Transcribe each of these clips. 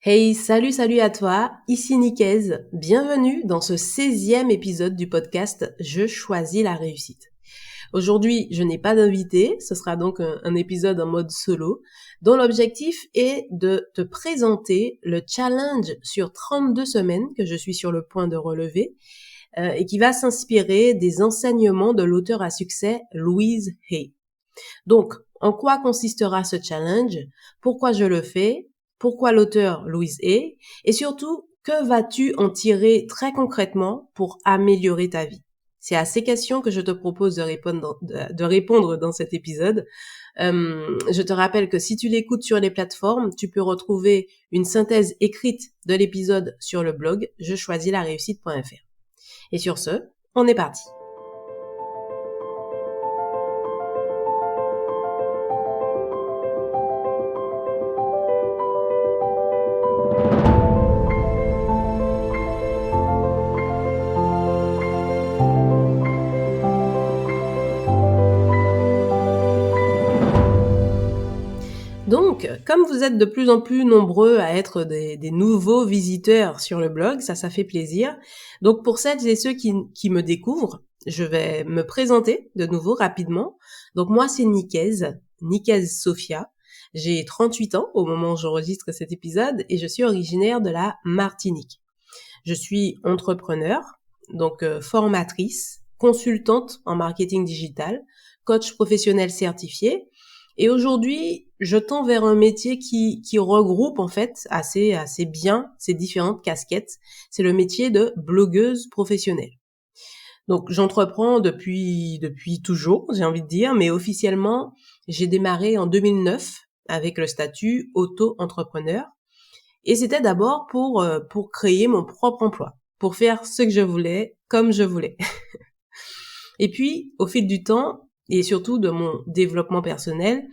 Hey, salut à toi, ici Nicaise, bienvenue dans ce 16e épisode du podcast Je choisis la réussite. Aujourd'hui, je n'ai pas d'invité, ce sera donc un épisode en mode solo, dont l'objectif est de te présenter le challenge sur 32 semaines que je suis sur le point de relever et qui va s'inspirer des enseignements de l'auteur à succès Louise Hay. Donc, en quoi consistera ce challenge? Pourquoi je le fais? Pourquoi l'auteur Louise Hay? Et surtout, que vas-tu en tirer très concrètement pour améliorer ta vie? C'est à ces questions que je te propose de répondre dans cet épisode. Je te rappelle que si tu l'écoutes sur les plateformes, tu peux retrouver une synthèse écrite de l'épisode sur le blog jechoisislaréussite.fr. Et sur ce, on est parti. Donc, comme vous êtes de plus en plus nombreux à être des nouveaux visiteurs sur le blog, ça fait plaisir. Donc, pour celles et ceux qui me découvrent, je vais me présenter de nouveau rapidement. Donc, moi, c'est Nicaise Sophia. J'ai 38 ans au moment où j'enregistre cet épisode et je suis originaire de la Martinique. Je suis entrepreneur, donc formatrice, consultante en marketing digital, coach professionnel certifié. Et aujourd'hui, je tends vers un métier qui regroupe en fait assez bien ces différentes casquettes. C'est le métier de blogueuse professionnelle. Donc j'entreprends depuis toujours, j'ai envie de dire, mais officiellement, j'ai démarré en 2009 avec le statut auto-entrepreneur. Et c'était d'abord pour créer mon propre emploi, pour faire ce que je voulais, comme je voulais. Et puis, au fil du temps, et surtout de mon développement personnel,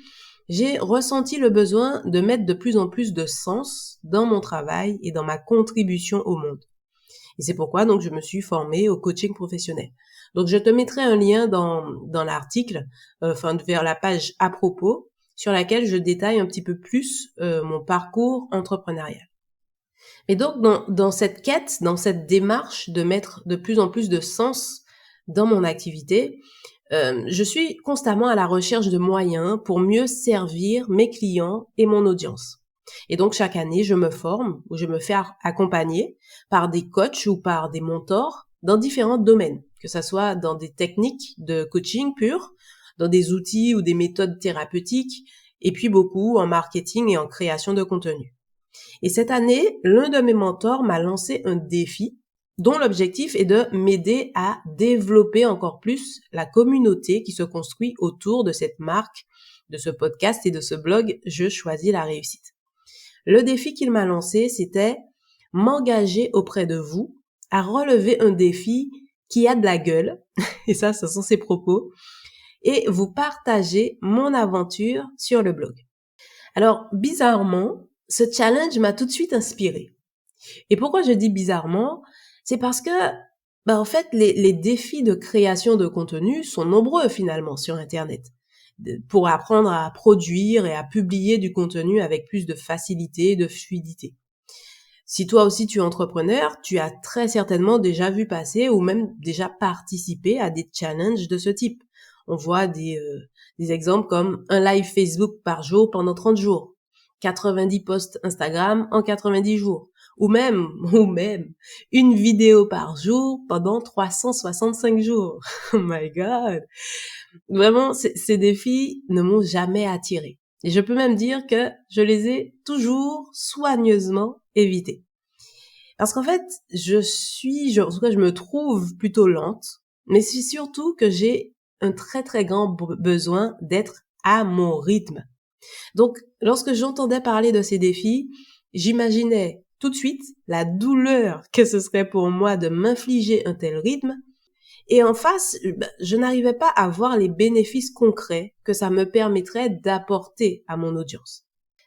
j'ai ressenti le besoin de mettre de plus en plus de sens dans mon travail et dans ma contribution au monde. Et c'est pourquoi donc je me suis formée au coaching professionnel. Donc je te mettrai un lien dans l'article, vers la page à propos, sur laquelle je détaille un petit peu plus mon parcours entrepreneurial. Et donc dans cette quête, dans cette démarche de mettre de plus en plus de sens dans mon activité, je suis constamment à la recherche de moyens pour mieux servir mes clients et mon audience. Et donc chaque année, je me forme ou je me fais accompagner par des coachs ou par des mentors dans différents domaines, que ce soit dans des techniques de coaching pur, dans des outils ou des méthodes thérapeutiques, et puis beaucoup en marketing et en création de contenu. Et cette année, l'un de mes mentors m'a lancé un défi dont l'objectif est de m'aider à développer encore plus la communauté qui se construit autour de cette marque, de ce podcast et de ce blog Je choisis la réussite. Le défi qu'il m'a lancé, c'était m'engager auprès de vous à relever un défi qui a de la gueule, et ça, ce sont ses propos, et vous partager mon aventure sur le blog. Alors, bizarrement, ce challenge m'a tout de suite inspirée. Et pourquoi je dis bizarrement? C'est parce que, en fait, les défis de création de contenu sont nombreux finalement sur Internet. Pour apprendre à produire et à publier du contenu avec plus de facilité et de fluidité. Si toi aussi tu es entrepreneur, tu as très certainement déjà vu passer ou même déjà participé à des challenges de ce type. On voit des exemples comme un live Facebook par jour pendant 30 jours, 90 posts Instagram en 90 jours, ou même une vidéo par jour pendant 365 jours. Oh my God! Vraiment, ces défis ne m'ont jamais attirée. Et je peux même dire que je les ai toujours soigneusement évités. Parce qu'en fait, en tout cas, je me trouve plutôt lente, mais c'est surtout que j'ai un très très grand besoin d'être à mon rythme. Donc, lorsque j'entendais parler de ces défis, j'imaginais tout de suite la douleur que ce serait pour moi de m'infliger un tel rythme. Et en face, je n'arrivais pas à voir les bénéfices concrets que ça me permettrait d'apporter à mon audience.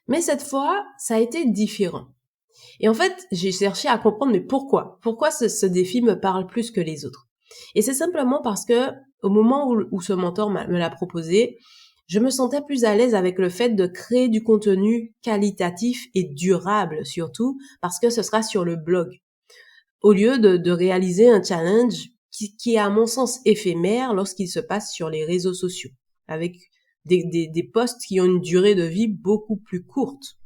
Mais cette fois, ça a été différent. Et en fait, j'ai cherché à comprendre, mais pourquoi? Pourquoi ce défi me parle plus que les autres? Et c'est simplement parce que, au moment où ce mentor me l'a proposé, je me sentais plus à l'aise avec le fait de créer du contenu qualitatif et durable surtout, parce que ce sera sur le blog. Au lieu de réaliser un challenge qui est à mon sens éphémère lorsqu'il se passe sur les réseaux sociaux, avec des posts qui ont une durée de vie beaucoup plus courte.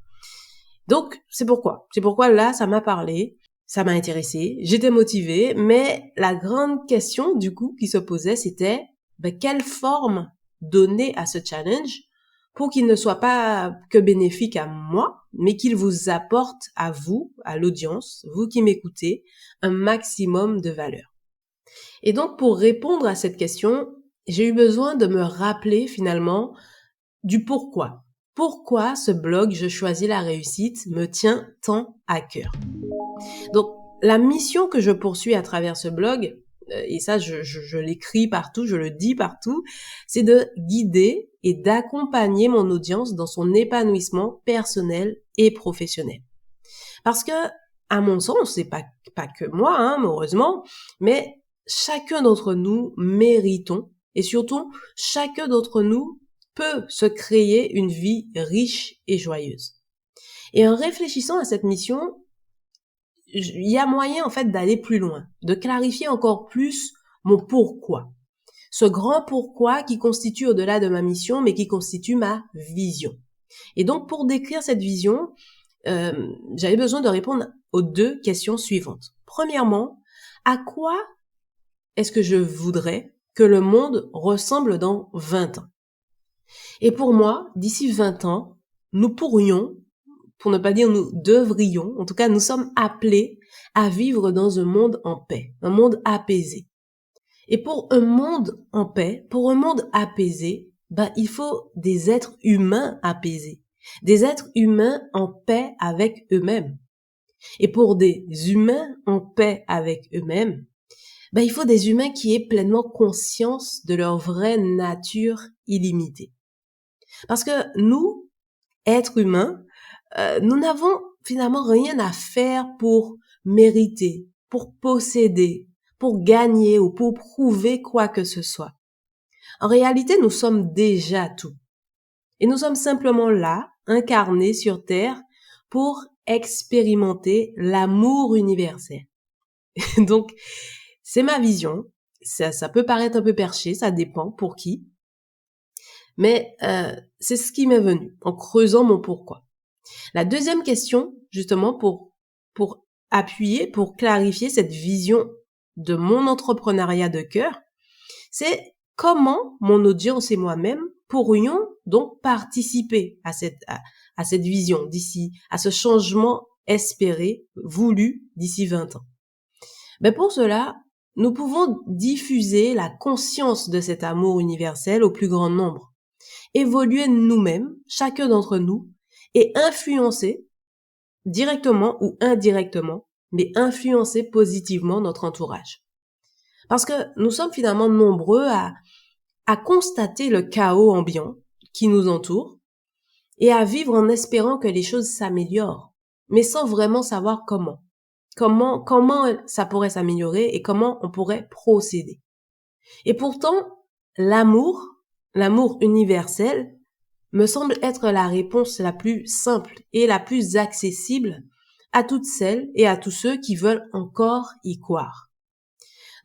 Donc, c'est pourquoi là, ça m'a parlé, ça m'a intéressé, j'étais motivée, mais la grande question, du coup, qui se posait, c'était, quelle forme donner à ce challenge pour qu'il ne soit pas que bénéfique à moi, mais qu'il vous apporte à vous, à l'audience, vous qui m'écoutez, un maximum de valeur. Et donc, pour répondre à cette question, j'ai eu besoin de me rappeler finalement du pourquoi. Pourquoi ce blog Je choisis la réussite me tient tant à cœur. Donc, la mission que je poursuis à travers ce blog, et ça je l'écris partout, je le dis partout, c'est de guider et d'accompagner mon audience dans son épanouissement personnel et professionnel. Parce que, à mon sens, c'est pas que moi, heureusement, mais chacun d'entre nous méritons, et surtout, chacun d'entre nous peut se créer une vie riche et joyeuse. Et en réfléchissant à cette mission, il y a moyen en fait d'aller plus loin, de clarifier encore plus mon pourquoi. Ce grand pourquoi qui constitue au-delà de ma mission, mais qui constitue ma vision. Et donc pour décrire cette vision, j'avais besoin de répondre aux 2 questions suivantes. Premièrement, à quoi est-ce que je voudrais que le monde ressemble dans 20 ans? Et pour moi, d'ici 20 ans, nous pourrions, pour ne pas dire nous devrions, en tout cas nous sommes appelés à vivre dans un monde en paix, un monde apaisé. Et pour un monde en paix, pour un monde apaisé, il faut des êtres humains apaisés, des êtres humains en paix avec eux-mêmes. Et pour des humains en paix avec eux-mêmes, il faut des humains qui aient pleinement conscience de leur vraie nature illimitée. Parce que nous, êtres humains, nous n'avons finalement rien à faire pour mériter, pour posséder, pour gagner ou pour prouver quoi que ce soit. En réalité, nous sommes déjà tout. Et nous sommes simplement là, incarnés sur Terre, pour expérimenter l'amour universel. Donc, c'est ma vision. Ça peut paraître un peu perché, ça dépend pour qui. Mais c'est ce qui m'est venu en creusant mon pourquoi. La deuxième question, justement, pour appuyer, pour clarifier cette vision de mon entrepreneuriat de cœur, c'est comment mon audience et moi-même pourrions donc participer à cette vision d'ici, à ce changement espéré, voulu d'ici 20 ans. Pour cela, nous pouvons diffuser la conscience de cet amour universel au plus grand nombre, évoluer nous-mêmes, chacun d'entre nous, et influencer, directement ou indirectement, mais influencer positivement notre entourage. Parce que nous sommes finalement nombreux à constater le chaos ambiant qui nous entoure et à vivre en espérant que les choses s'améliorent, mais sans vraiment savoir comment. Comment ça pourrait s'améliorer et comment on pourrait procéder. Et pourtant, l'amour universel, me semble être la réponse la plus simple et la plus accessible à toutes celles et à tous ceux qui veulent encore y croire.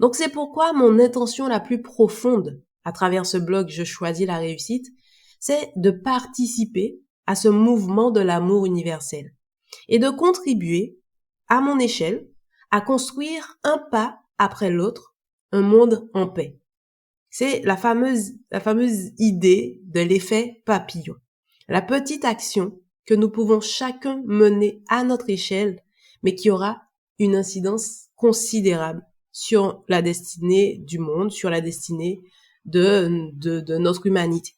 Donc c'est pourquoi mon intention la plus profonde à travers ce blog Je choisis la réussite, c'est de participer à ce mouvement de l'amour universel et de contribuer, à mon échelle, à construire un pas après l'autre, un monde en paix. C'est la fameuse idée de l'effet papillon. La petite action que nous pouvons chacun mener à notre échelle, mais qui aura une incidence considérable sur la destinée du monde, sur la destinée de notre humanité.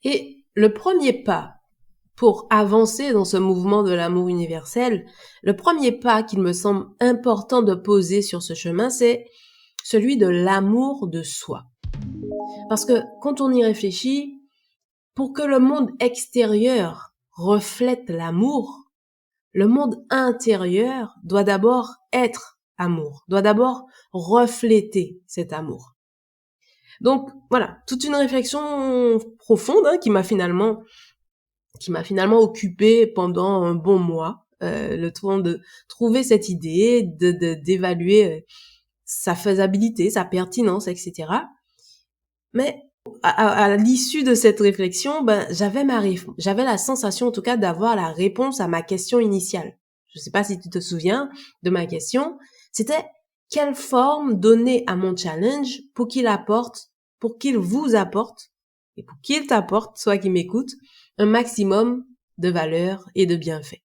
Et le premier pas pour avancer dans ce mouvement de l'amour universel, le premier pas qu'il me semble important de poser sur ce chemin, c'est celui de l'amour de soi. Parce que quand on y réfléchit, pour que le monde extérieur reflète l'amour, le monde intérieur doit d'abord être amour, doit d'abord refléter cet amour. Donc voilà, toute une réflexion profonde qui m'a finalement occupée pendant un bon mois, le temps de trouver cette idée, d'évaluer sa faisabilité, sa pertinence, etc. Mais à l'issue de cette réflexion, j'avais la sensation en tout cas d'avoir la réponse à ma question initiale. Je sais pas si tu te souviens de ma question. C'était quelle forme donner à mon challenge pour qu'il vous apporte et pour qu'il t'apporte, soit qui m'écoute, un maximum de valeur et de bienfaits.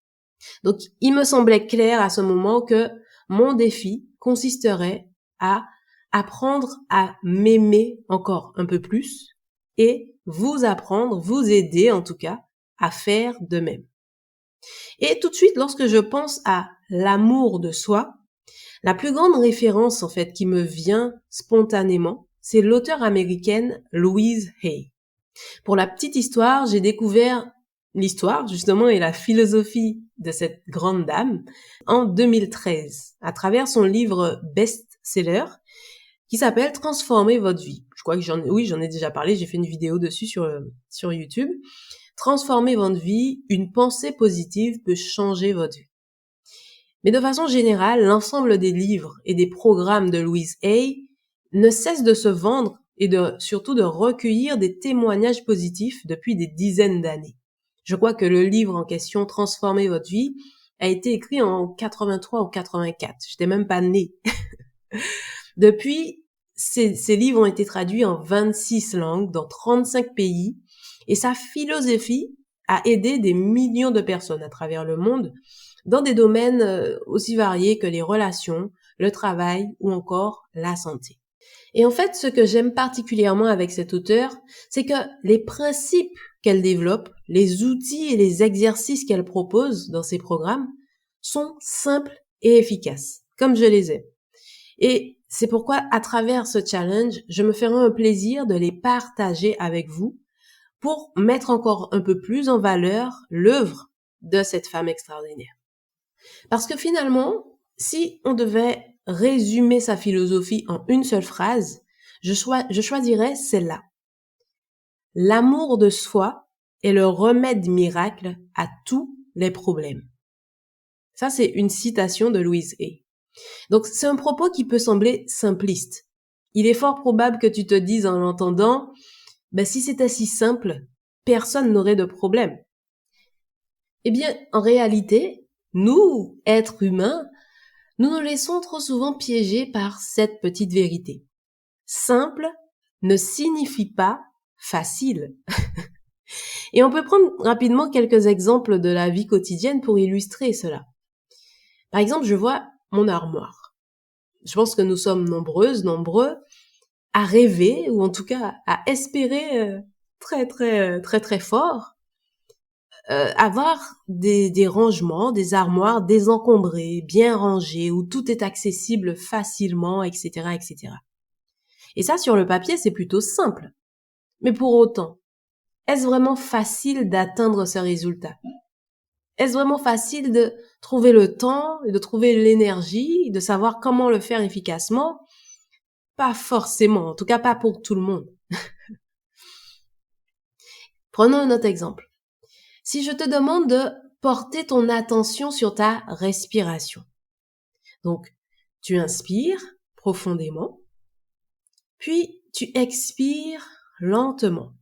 Donc, il me semblait clair à ce moment que mon défi consisterait à apprendre à m'aimer encore un peu plus et vous aider en tout cas, à faire de même. Et tout de suite, lorsque je pense à l'amour de soi, la plus grande référence en fait qui me vient spontanément, c'est l'auteure américaine Louise Hay. Pour la petite histoire, j'ai découvert l'histoire justement et la philosophie de cette grande dame en 2013 à travers son livre best-seller qui s'appelle Transformer votre vie. Je crois que j'en ai déjà parlé, j'ai fait une vidéo dessus sur YouTube. Transformer votre vie, une pensée positive peut changer votre vie. Mais de façon générale, l'ensemble des livres et des programmes de Louise Hay ne cessent de se vendre et surtout de recueillir des témoignages positifs depuis des dizaines d'années. Je crois que le livre en question, Transformer votre vie, a été écrit en 83 ou 84. J'étais même pas née. Depuis, ces livres ont été traduits en 26 langues dans 35 pays et sa philosophie a aidé des millions de personnes à travers le monde dans des domaines aussi variés que les relations, le travail ou encore la santé. Et en fait, ce que j'aime particulièrement avec cet auteur, c'est que les principes qu'elle développe, les outils et les exercices qu'elle propose dans ses programmes sont simples et efficaces, comme je les aime. Et c'est pourquoi, à travers ce challenge, je me ferai un plaisir de les partager avec vous pour mettre encore un peu plus en valeur l'œuvre de cette femme extraordinaire. Parce que finalement, si on devait résumer sa philosophie en une seule phrase, je choisirais celle-là. L'amour de soi est le remède miracle à tous les problèmes. Ça, c'est une citation de Louise Hay. Donc, c'est un propos qui peut sembler simpliste. Il est fort probable que tu te dises en l'entendant, si c'était si simple, personne n'aurait de problème. Eh bien, en réalité, nous, êtres humains, nous nous laissons trop souvent piéger par cette petite vérité. Simple ne signifie pas facile. Et on peut prendre rapidement quelques exemples de la vie quotidienne pour illustrer cela. Par exemple, je vois mon armoire. Je pense que nous sommes nombreux à rêver, ou en tout cas à espérer très fort, avoir des rangements, des armoires désencombrées, bien rangées, où tout est accessible facilement, etc., etc. Et ça, sur le papier, c'est plutôt simple. Mais pour autant, est-ce vraiment facile d'atteindre ce résultat? Est-ce vraiment facile de trouver le temps et de trouver l'énergie, de savoir comment le faire efficacement? Pas forcément, en tout cas pas pour tout le monde. Prenons un autre exemple. Si je te demande de porter ton attention sur ta respiration. Donc, tu inspires profondément, puis tu expires lentement.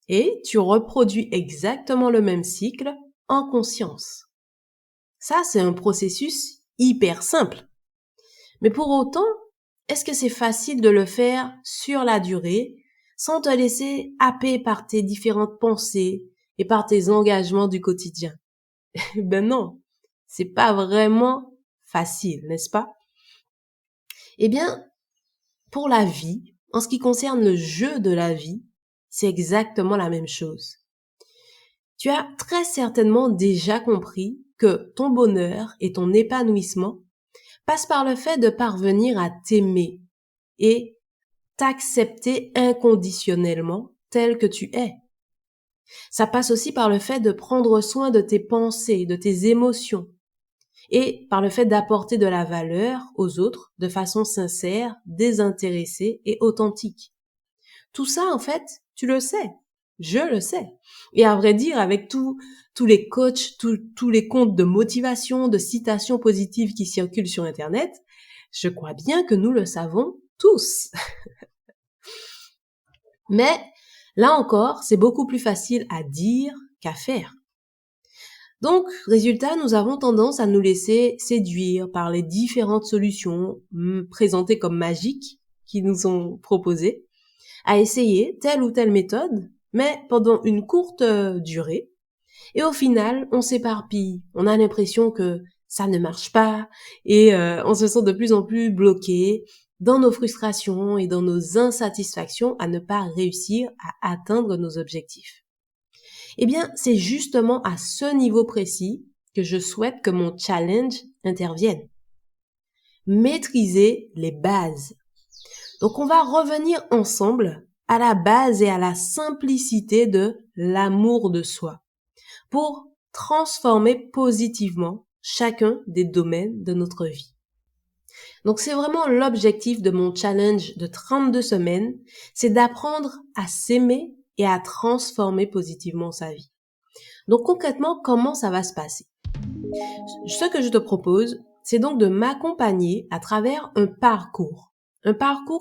Et tu reproduis exactement le même cycle en conscience. Ça, c'est un processus hyper simple. Mais pour autant, est-ce que c'est facile de le faire sur la durée sans te laisser happer par tes différentes pensées et par tes engagements du quotidien? Ben non, c'est pas vraiment facile, n'est-ce pas? Eh bien, pour la vie, en ce qui concerne le jeu de la vie, c'est exactement la même chose. Tu as très certainement déjà compris que ton bonheur et ton épanouissement passent par le fait de parvenir à t'aimer et t'accepter inconditionnellement tel que tu es. Ça passe aussi par le fait de prendre soin de tes pensées, de tes émotions, et par le fait d'apporter de la valeur aux autres de façon sincère, désintéressée et authentique. Tout ça, en fait, tu le sais. Je le sais. Et à vrai dire, avec tous les coachs, tous les comptes de motivation, de citations positives qui circulent sur Internet, je crois bien que nous le savons tous. Mais là encore, c'est beaucoup plus facile à dire qu'à faire. Donc, résultat, nous avons tendance à nous laisser séduire par les différentes solutions présentées comme magiques qui nous sont proposées, à essayer telle ou telle méthode, mais pendant une courte durée. Et au final, on s'éparpille. On a l'impression que ça ne marche pas et on se sent de plus en plus bloqué dans nos frustrations et dans nos insatisfactions à ne pas réussir à atteindre nos objectifs. Eh bien, c'est justement à ce niveau précis que je souhaite que mon challenge intervienne. Maîtriser les bases. Donc, on va revenir ensemble à la base et à la simplicité de l'amour de soi pour transformer positivement chacun des domaines de notre vie. Donc, c'est vraiment l'objectif de mon challenge de 32 semaines, c'est d'apprendre à s'aimer et à transformer positivement sa vie. Donc, concrètement, comment ça va se passer? Ce que je te propose, c'est donc de m'accompagner à travers un parcours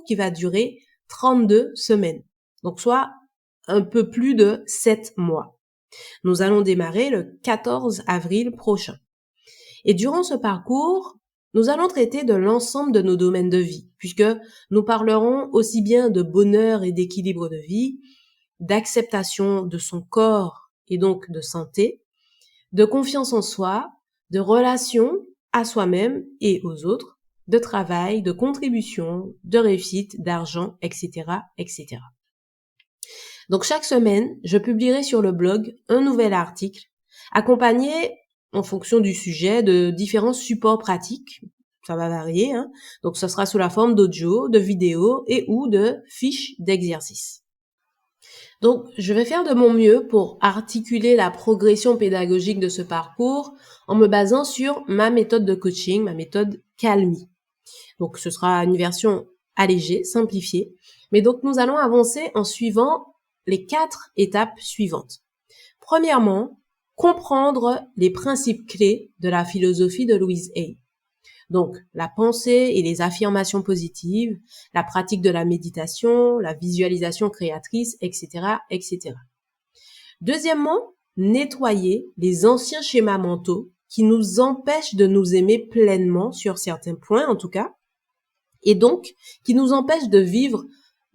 qui va durer 32 semaines, donc soit un peu plus de 7 mois. Nous allons démarrer le 14 avril prochain. Et durant ce parcours, nous allons traiter de l'ensemble de nos domaines de vie, puisque nous parlerons aussi bien de bonheur et d'équilibre de vie, d'acceptation de son corps et donc de santé, de confiance en soi, de relation à soi-même et aux autres, de travail, de contribution, de réussite, d'argent, etc., etc. Donc chaque semaine, je publierai sur le blog un nouvel article, accompagné, en fonction du sujet, de différents supports pratiques. Ça va varier, hein. Donc ça sera sous la forme d'audio, de vidéos et ou de fiches d'exercices. Donc, je vais faire de mon mieux pour articuler la progression pédagogique de ce parcours en me basant sur ma méthode de coaching, ma méthode Calmi. Donc, ce sera une version allégée, simplifiée. Mais donc, nous allons avancer en suivant les 4 étapes suivantes. Premièrement, comprendre les principes clés de la philosophie de Louise Hay. Donc, la pensée et les affirmations positives, la pratique de la méditation, la visualisation créatrice, etc., etc. Deuxièmement, nettoyer les anciens schémas mentaux qui nous empêchent de nous aimer pleinement sur certains points, en tout cas, et donc qui nous empêchent de vivre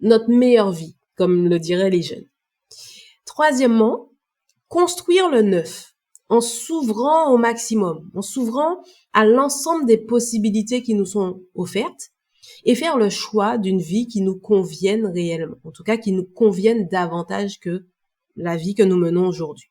notre meilleure vie, comme le diraient les jeunes. Troisièmement, construire le neuf en s'ouvrant au maximum, en s'ouvrant à l'ensemble des possibilités qui nous sont offertes et faire le choix d'une vie qui nous convienne réellement, en tout cas qui nous convienne davantage que la vie que nous menons aujourd'hui.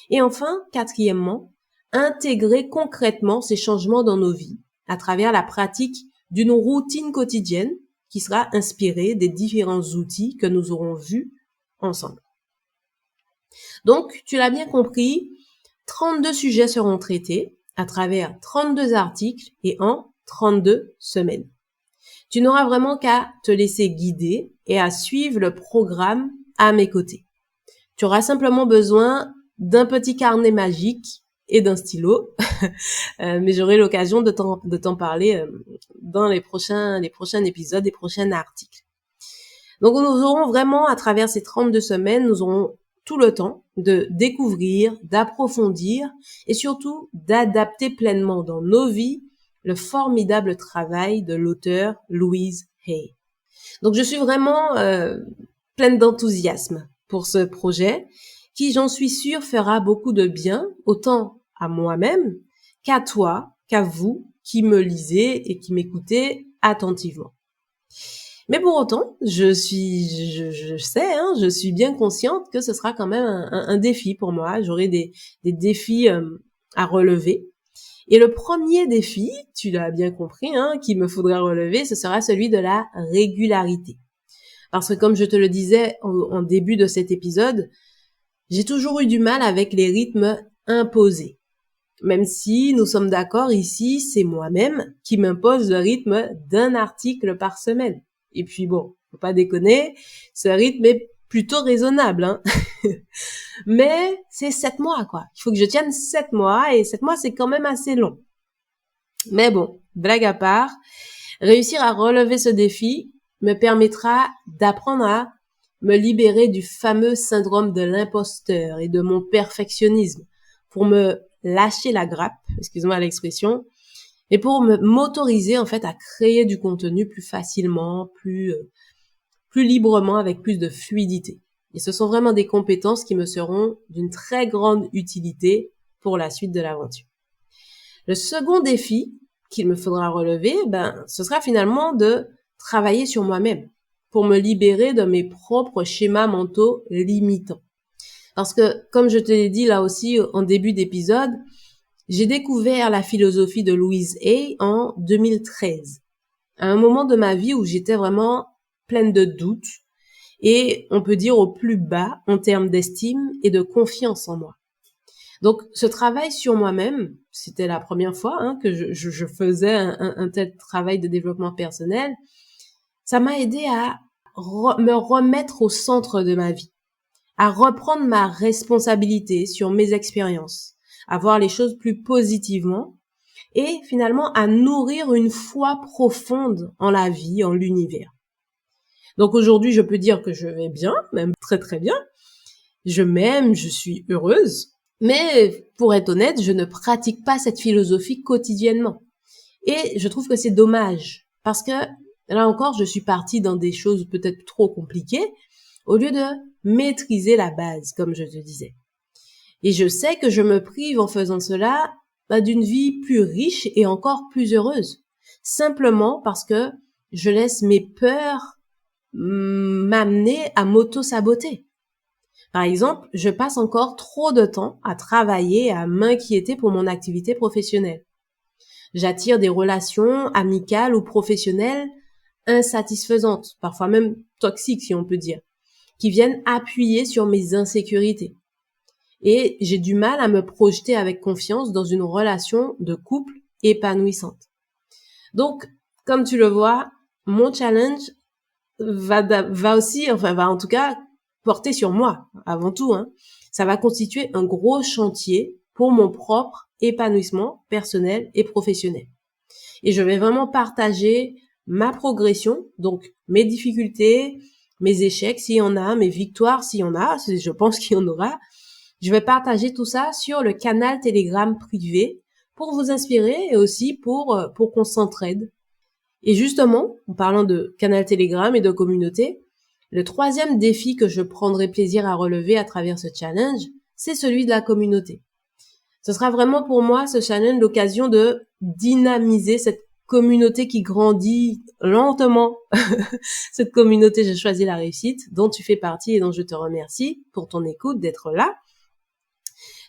Et enfin, quatrièmement, intégrer concrètement ces changements dans nos vies à travers la pratique d'une routine quotidienne qui sera inspirée des différents outils que nous aurons vus ensemble. Donc, tu l'as bien compris, 32 sujets seront traités à travers 32 articles et en 32 semaines. Tu n'auras vraiment qu'à te laisser guider et à suivre le programme à mes côtés. Tu auras simplement besoin d'un petit carnet magique et d'un stylo, mais j'aurai l'occasion de t'en parler dans les prochains épisodes, les prochains articles. Donc nous aurons vraiment, à travers ces 32 semaines, nous aurons tout le temps de découvrir, d'approfondir et surtout d'adapter pleinement dans nos vies le formidable travail de l'auteur Louise Hay. Donc je suis vraiment pleine d'enthousiasme pour ce projet qui, j'en suis sûre, fera beaucoup de bien, autant à moi-même qu'à toi, qu'à vous qui me lisez et qui m'écoutez attentivement. Mais pour autant, je sais, je suis bien consciente que ce sera quand même un défi pour moi. J'aurai des défis à relever. Et le premier défi, tu l'as bien compris, qu'il me faudra relever, ce sera celui de la régularité. Parce que comme je te le disais en début de cet épisode, j'ai toujours eu du mal avec les rythmes imposés. Même si nous sommes d'accord ici, c'est moi-même qui m'impose le rythme d'un article par semaine. Et puis bon, Faut pas déconner, ce rythme est plutôt raisonnable, hein. Mais c'est 7 mois, quoi. Il faut que je tienne 7 mois, et 7 mois, c'est quand même assez long. Mais bon, blague à part, réussir à relever ce défi me permettra d'apprendre à me libérer du fameux syndrome de l'imposteur et de mon perfectionnisme pour me lâcher la grappe, excuse-moi l'expression, et pour m'autoriser en fait à créer du contenu plus facilement, plus librement, avec plus de fluidité. Et ce sont vraiment des compétences qui me seront d'une très grande utilité pour la suite de l'aventure. Le second défi qu'il me faudra relever, ce sera finalement de travailler sur moi-même pour me libérer de mes propres schémas mentaux limitants. Parce que, comme je te l'ai dit là aussi en début d'épisode, j'ai découvert la philosophie de Louise Hay en 2013, à un moment de ma vie où j'étais vraiment pleine de doutes et on peut dire au plus bas en termes d'estime et de confiance en moi. Donc, ce travail sur moi-même, c'était la première fois que je faisais un tel travail de développement personnel, ça m'a aidé à me remettre au centre de ma vie, à reprendre ma responsabilité sur mes expériences, à voir les choses plus positivement et finalement à nourrir une foi profonde en la vie, en l'univers. Donc aujourd'hui, je peux dire que je vais bien, même très très bien. Je m'aime, je suis heureuse. Mais pour être honnête, je ne pratique pas cette philosophie quotidiennement. Et je trouve que c'est dommage, parce que là encore, je suis partie dans des choses peut-être trop compliquées, au lieu de maîtriser la base, comme je te disais. Et je sais que je me prive en faisant cela d'une vie plus riche et encore plus heureuse, simplement parce que je laisse mes peurs m'amener à m'auto-saboter. Par exemple, je passe encore trop de temps à travailler et à m'inquiéter pour mon activité professionnelle. J'attire des relations amicales ou professionnelles insatisfaisantes, parfois même toxiques si on peut dire, qui viennent appuyer sur mes insécurités. Et j'ai du mal à me projeter avec confiance dans une relation de couple épanouissante. Donc, comme tu le vois, mon challenge va aussi, va en tout cas porter sur moi, avant tout. Ça va constituer un gros chantier pour mon propre épanouissement personnel et professionnel. Et je vais vraiment partager ma progression, donc mes difficultés, mes échecs s'il y en a, mes victoires s'il y en a, je pense qu'il y en aura. Je vais partager tout ça sur le canal Telegram privé pour vous inspirer et aussi pour qu'on s'entraide. Et justement, en parlant de canal Telegram et de communauté, le troisième défi que je prendrai plaisir à relever à travers ce challenge, c'est celui de la communauté. Ce sera vraiment pour moi, ce challenge, l'occasion de dynamiser cette communauté qui grandit lentement. Cette communauté, j'ai choisi la réussite, dont tu fais partie et dont je te remercie pour ton écoute, d'être là.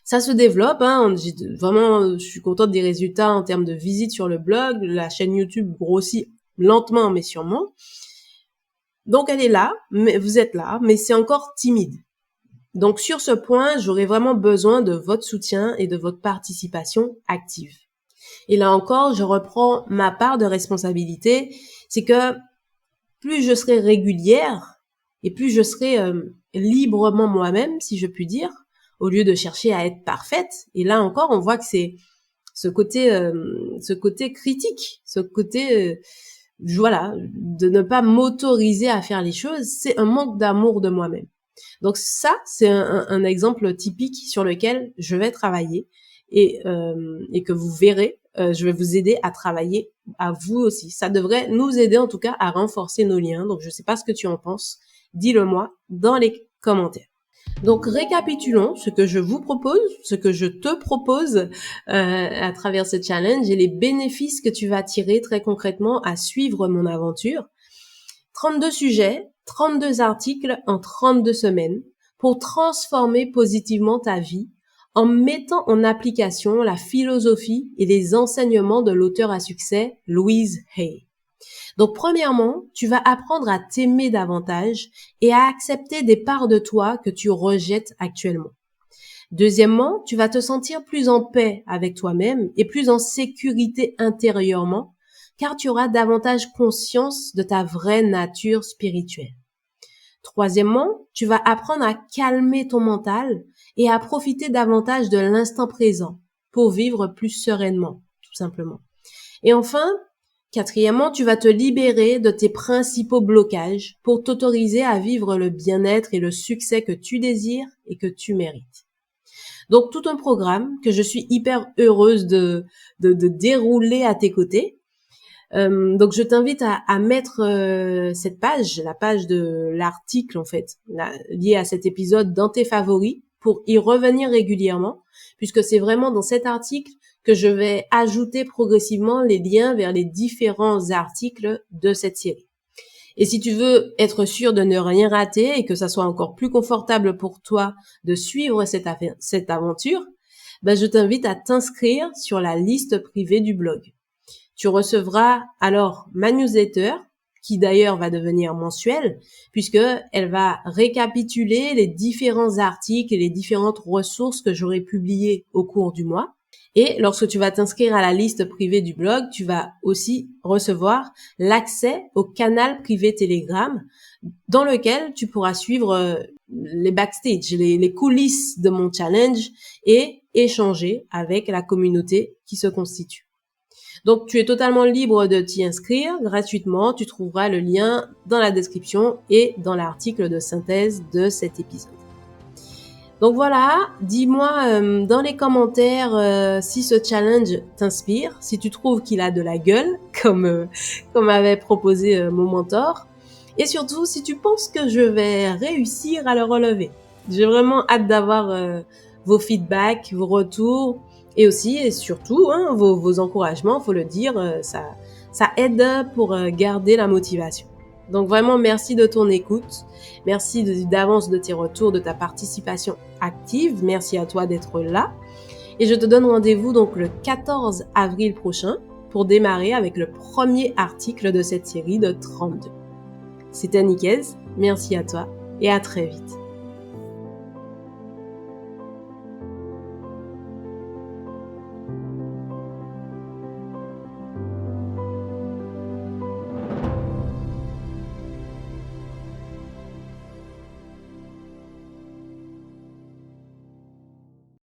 Ça se développe, vraiment, je suis contente des résultats en termes de visites sur le blog. La chaîne YouTube grossit lentement mais sûrement. Donc elle est là, mais vous êtes là, mais c'est encore timide. Donc sur ce point, j'aurai vraiment besoin de votre soutien et de votre participation active. Et là encore, je reprends ma part de responsabilité, c'est que plus je serai régulière et plus je serai librement moi-même, si je puis dire, au lieu de chercher à être parfaite. Et là encore, on voit que c'est ce côté critique, ce côté de ne pas m'autoriser à faire les choses, c'est un manque d'amour de moi-même. Donc ça, c'est un exemple typique sur lequel je vais travailler et que vous verrez, je vais vous aider à travailler à vous aussi. Ça devrait nous aider en tout cas à renforcer nos liens. Donc je sais pas ce que tu en penses, dis-le moi dans les commentaires. Donc récapitulons ce que je vous propose, ce que je te propose à travers ce challenge et les bénéfices que tu vas tirer très concrètement à suivre mon aventure. 32 sujets, 32 articles en 32 semaines pour transformer positivement ta vie en mettant en application la philosophie et les enseignements de l'auteur à succès Louise Hay. Donc premièrement, tu vas apprendre à t'aimer davantage et à accepter des parts de toi que tu rejettes actuellement. Deuxièmement, tu vas te sentir plus en paix avec toi-même et plus en sécurité intérieurement, car tu auras davantage conscience de ta vraie nature spirituelle. Troisièmement, tu vas apprendre à calmer ton mental et à profiter davantage de l'instant présent pour vivre plus sereinement, tout simplement. Et enfin, quatrièmement, tu vas te libérer de tes principaux blocages pour t'autoriser à vivre le bien-être et le succès que tu désires et que tu mérites. Donc, tout un programme que je suis hyper heureuse de dérouler à tes côtés. Donc je t'invite à mettre cette page, la page de l'article en fait, lié à cet épisode dans tes favoris pour y revenir régulièrement, puisque c'est vraiment dans cet article que je vais ajouter progressivement les liens vers les différents articles de cette série. Et si tu veux être sûr de ne rien rater et que ça soit encore plus confortable pour toi de suivre cette aventure, je t'invite à t'inscrire sur la liste privée du blog. Tu recevras alors ma newsletter, qui d'ailleurs va devenir mensuelle, puisque elle va récapituler les différents articles et les différentes ressources que j'aurai publiées au cours du mois. Et lorsque tu vas t'inscrire à la liste privée du blog, tu vas aussi recevoir l'accès au canal privé Telegram, dans lequel tu pourras suivre les backstage, les coulisses de mon challenge et échanger avec la communauté qui se constitue. Donc, tu es totalement libre de t'y inscrire gratuitement. Tu trouveras le lien dans la description et dans l'article de synthèse de cet épisode. Donc voilà, dis-moi dans les commentaires si ce challenge t'inspire, si tu trouves qu'il a de la gueule, comme avait proposé mon mentor, et surtout si tu penses que je vais réussir à le relever. J'ai vraiment hâte d'avoir vos feedbacks, vos retours, et aussi et surtout vos encouragements, faut le dire, ça aide pour garder la motivation. Donc vraiment merci de ton écoute, merci d'avance de tes retours, de ta participation active, merci à toi d'être là. Et je te donne rendez-vous donc le 14 avril prochain pour démarrer avec le premier article de cette série de 32. C'était Nicaise, merci à toi et à très vite.